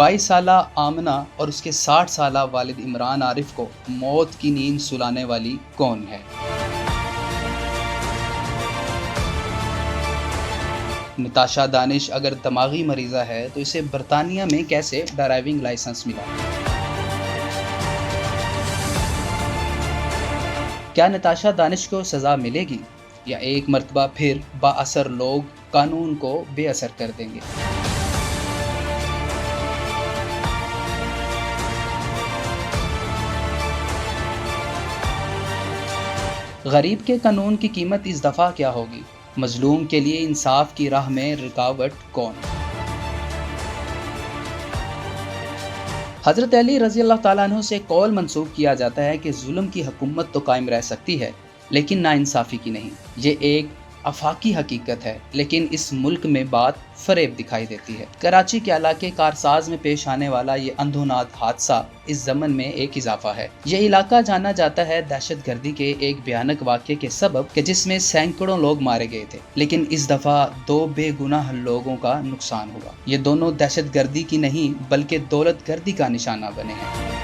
22 سالہ آمنہ اور اس کے 60 سالہ والد عمران عارف کو موت کی نیند سلانے والی کون ہے؟ نتاشا دانش اگر دماغی مریضہ ہے تو اسے برطانیہ میں کیسے ڈرائیونگ لائسنس ملا؟ کیا نتاشا دانش کو سزا ملے گی یا ایک مرتبہ پھر با اثر لوگ قانون کو بے اثر کر دیں گے؟ غریب کے قانون کی قیمت اس دفعہ کیا ہوگی؟ مظلوم کے لیے انصاف کی راہ میں رکاوٹ کون؟ حضرت علی رضی اللہ تعالیٰ عنہ سے قول منسوب کیا جاتا ہے کہ ظلم کی حکومت تو قائم رہ سکتی ہے لیکن ناانصافی کی نہیں۔ یہ ایک آفاقی حقیقت ہے لیکن اس ملک میں بات فریب دکھائی دیتی ہے۔ کراچی کے علاقے کارساز میں پیش آنے والا یہ اندھونات حادثہ اس ضمن میں ایک اضافہ ہے۔ یہ علاقہ جانا جاتا ہے دہشت گردی کے ایک بھیانک واقعے کے سبب کہ جس میں سینکڑوں لوگ مارے گئے تھے، لیکن اس دفعہ 2 بے گناہ لوگوں کا نقصان ہوا۔ یہ دونوں دہشت گردی کی نہیں بلکہ دولت گردی کا نشانہ بنے ہیں۔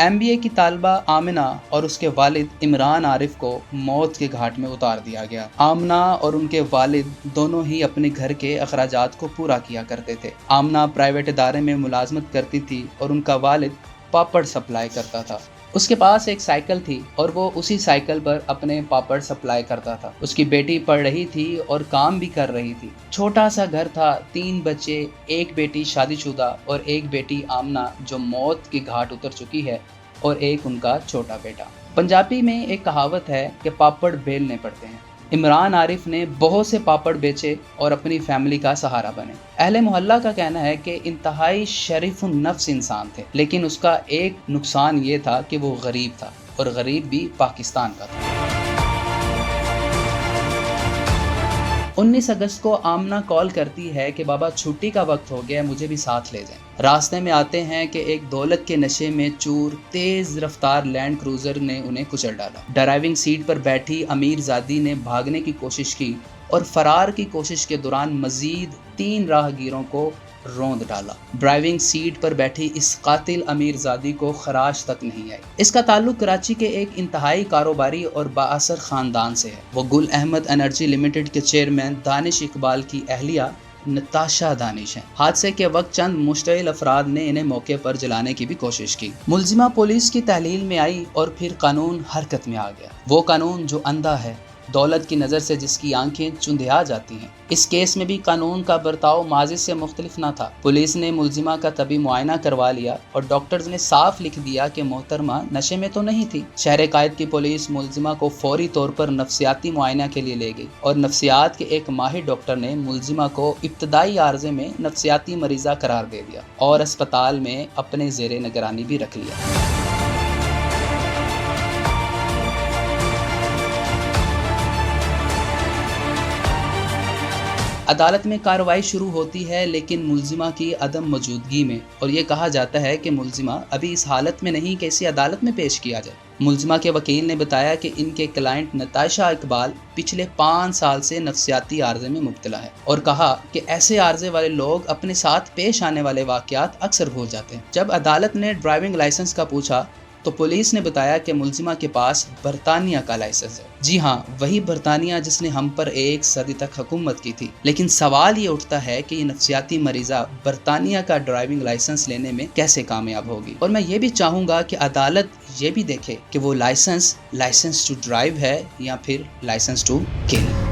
MBA کی طالبہ آمنہ اور اس کے والد عمران عارف کو موت کے گھاٹ میں اتار دیا گیا۔ آمنہ اور ان کے والد دونوں ہی اپنے گھر کے اخراجات کو پورا کیا کرتے تھے۔ آمنہ پرائیویٹ ادارے میں ملازمت کرتی تھی اور ان کا والد پاپڑ سپلائی کرتا تھا۔ اس کے پاس ایک سائیکل تھی اور وہ اسی سائیکل پر اپنے پاپڑ سپلائی کرتا تھا۔ اس کی بیٹی پڑھ رہی تھی اور کام بھی کر رہی تھی۔ چھوٹا سا گھر تھا، 3 بچے، ایک بیٹی شادی شدہ اور ایک بیٹی آمنہ جو موت کے گھاٹ اتر چکی ہے اور ایک ان کا چھوٹا بیٹا۔ پنجابی میں ایک کہاوت ہے کہ پاپڑ بیلنے پڑتے ہیں۔ عمران عارف نے بہت سے پاپڑ بیچے اور اپنی فیملی کا سہارا بنے۔ اہل محلہ کا کہنا ہے کہ انتہائی شریف النفس انسان تھے، لیکن اس کا ایک نقصان یہ تھا کہ وہ غریب تھا اور غریب بھی پاکستان کا تھا۔ 19 اگست کو آمنہ کال کرتی ہے کہ بابا چھٹی کا وقت ہو گیا، مجھے بھی ساتھ لے جائیں۔ راستے میں آتے ہیں کہ ایک دولت کے نشے میں چور تیز رفتار لینڈ کروزر نے انہیں کچل ڈالا۔ ڈرائیونگ سیٹ پر بیٹھی امیر زادی نے بھاگنے کی کوشش کی اور فرار کی کوشش کے دوران مزید 3 راہگیروں کو روند ڈالا۔ ڈرائیونگ سیٹ پر بیٹھی اس قاتل امیر زادی کو خراش تک نہیں آئی۔ اس کا تعلق کراچی کے ایک انتہائی کاروباری اور بااثر خاندان سے ہے۔ وہ گل احمد انرجی لمیٹڈ کے چیئرمین دانش اقبال کی اہلیہ نتاشا دانش ہیں۔ حادثے کے وقت چند مشتعل افراد نے انہیں موقع پر جلانے کی بھی کوشش کی۔ ملزمہ پولیس کی تحلیل میں آئی اور پھر قانون حرکت میں آ گیا۔ وہ قانون جو اندھا ہے، دولت کی نظر سے جس کی آنکھیں چندھیا جاتی ہیں۔ اس کیس میں بھی قانون کا برتاؤ ماضی سے مختلف نہ تھا۔ پولیس نے ملزمہ کا طبی معائنہ کروا لیا اور ڈاکٹرز نے صاف لکھ دیا کہ محترمہ نشے میں تو نہیں تھی۔ شہر قائد کی پولیس ملزمہ کو فوری طور پر نفسیاتی معائنہ کے لیے لے گئی اور نفسیات کے ایک ماہر ڈاکٹر نے ملزمہ کو ابتدائی عارضے میں نفسیاتی مریضہ قرار دے دیا اور اسپتال میں اپنے زیر نگرانی بھی رکھ لیا۔ عدالت میں کارروائی شروع ہوتی ہے لیکن ملزمہ کی عدم موجودگی میں، اور یہ کہا جاتا ہے کہ ملزمہ ابھی اس حالت میں نہیں کہ اسے عدالت میں پیش کیا جائے۔ ملزمہ کے وکیل نے بتایا کہ ان کے کلائنٹ نتاشا اقبال پچھلے 5 سال سے نفسیاتی عارضے میں مبتلا ہے، اور کہا کہ ایسے عارضے والے لوگ اپنے ساتھ پیش آنے والے واقعات اکثر بھول جاتے ہیں۔ جب عدالت نے ڈرائیونگ لائسنس کا پوچھا تو پولیس نے بتایا کہ ملزمہ کے پاس برطانیہ کا لائسنس ہے۔ جی ہاں، وہی برطانیہ جس نے ہم پر 1 صدی تک حکومت کی تھی۔ لیکن سوال یہ اٹھتا ہے کہ یہ نفسیاتی مریضہ برطانیہ کا ڈرائیونگ لائسنس لینے میں کیسے کامیاب ہوگی؟ اور میں یہ بھی چاہوں گا کہ عدالت یہ بھی دیکھے کہ وہ لائسنس ٹو ڈرائیو ہے یا پھر لائسنس ٹو کل۔